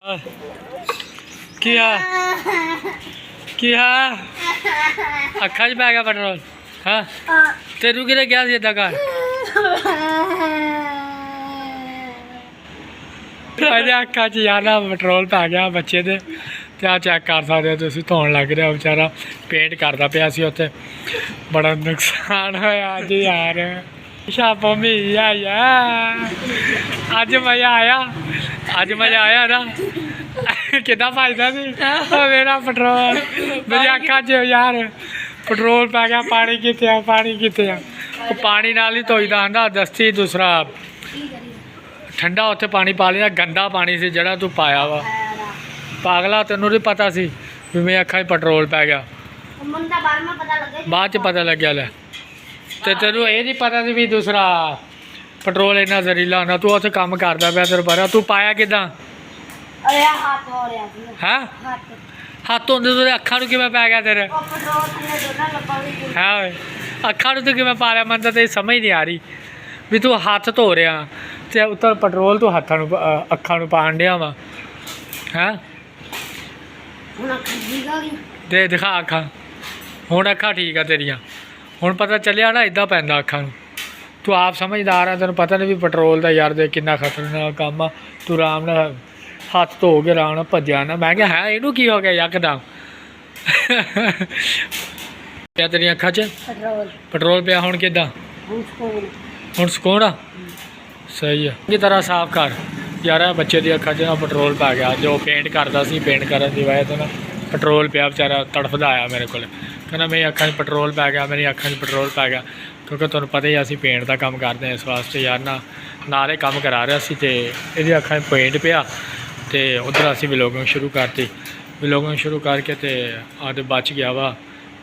क्या क्या अखा च पै गया पेट्रोल। हाँ तेरू कि क्या सीधा घर अजे अखा च यार ना पेट्रोल पै गया बच्चे दे ते आ चैक कर सकते हो तुसीं धोन लग रहा बेचारा पेंट करता पिया सी उत्थे बड़ा नुकसान होया अज यार शापो मिली आई अज मजा आया ना कितना फायदा सी मेरा पेट्रोल मेरी अखा च यार पेट्रोल पै गया पानी कितने पानी नाल ही धोईदा आंदा दस्ती दूसरा ठंडा उत्थे पानी पा लिया गंदा पानी सी जड़ा तू पाया वा पागला तेनू नहीं पता सी भी मेरी अखा पेट्रोल पै गया बाद च पता लग गया लै ते तेनू ये नहीं पता सी भी दूसरा पेट्रोल इन्ना जहरीला होना तू उत्थे काम करदा पिया तेरे पर तू पाया किदां हाँ हाथ धोंदे तो अखा नूं किवें पै गया तेरे है अखा नूं तू किवें पा लिया मैनूं तां समझ नहीं आ रही भी तू हाथ धो रहा ते उत्तर पेट्रोल तू हाथां नूं अखा नूं पाण डिया वा हैं दे दिखा अखा हुण अखा ठीक है तेरिया हुण पता चलिया ना इदां पैंदा अखा नूं तू आप समझदार है तेन पता नहीं भी पेट्रोल का यार दे कितना खतरनाक काम आ तू आराम नाल हाथ धो के आराम नाल भज्या ना मैं क्या है इनू की हो गया यकदम क्या तेरी अखा च पेट्रोल पिया हुण किदां हुण सुकून आ सही है चंगी तरह साफ कर यार बच्चे की अखा च पेट्रोल पै गया जो पेंट करता सी पेंट करने की वजह तो ना पेट्रोल पिया बेचारा तड़फदा आया मेरे को कहना मेरी अखा च पेट्रोल पै गया मेरी अखा च पेट्रोल पै गया क्योंकि तुहानू पता ही असीं पेंट का काम करते हैं इस वास्ते यार ना नाले काम करा रहा सी ते इहदी अखा च पेंट पिया तो उधर असीं व्लॉगिंग शुरू करती व्लॉगिंग शुरू करके तो आदे बच गया वा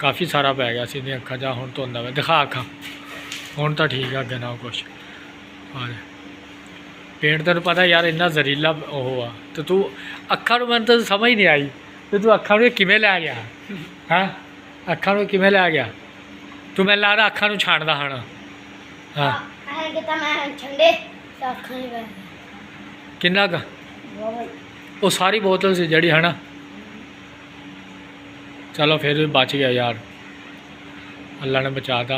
काफ़ी सारा पै गया सी इहदी अखा च हुण धोंदा वा दिखा अखा हुण तो ठीक है अगे ना कुछ पेंट तेन पता यार इन्ना जहरीला ओह आ तो तू अखा नूं मैनूं तो समझ नहीं आई तो तू अखा नूं किवें लै गया हाँ अखा नूं किवें लै गया तू मैं लगदा अखा नूं छाणदा हण हाँ किन्ना क वो सारी बोतल सी जड़ी है ना चलो फिर भी बच गया यार अल्लाह ने बचाता।